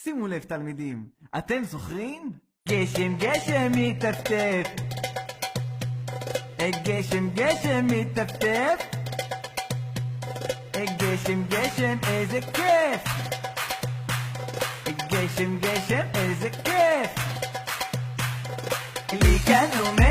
שימו לב תלמידים, אתם זוכרים? גשם גשם מטפטף, גשם גשם מטפטף, גשם גשם איזה כיף, גשם גשם איזה כיף, לי כאן אומר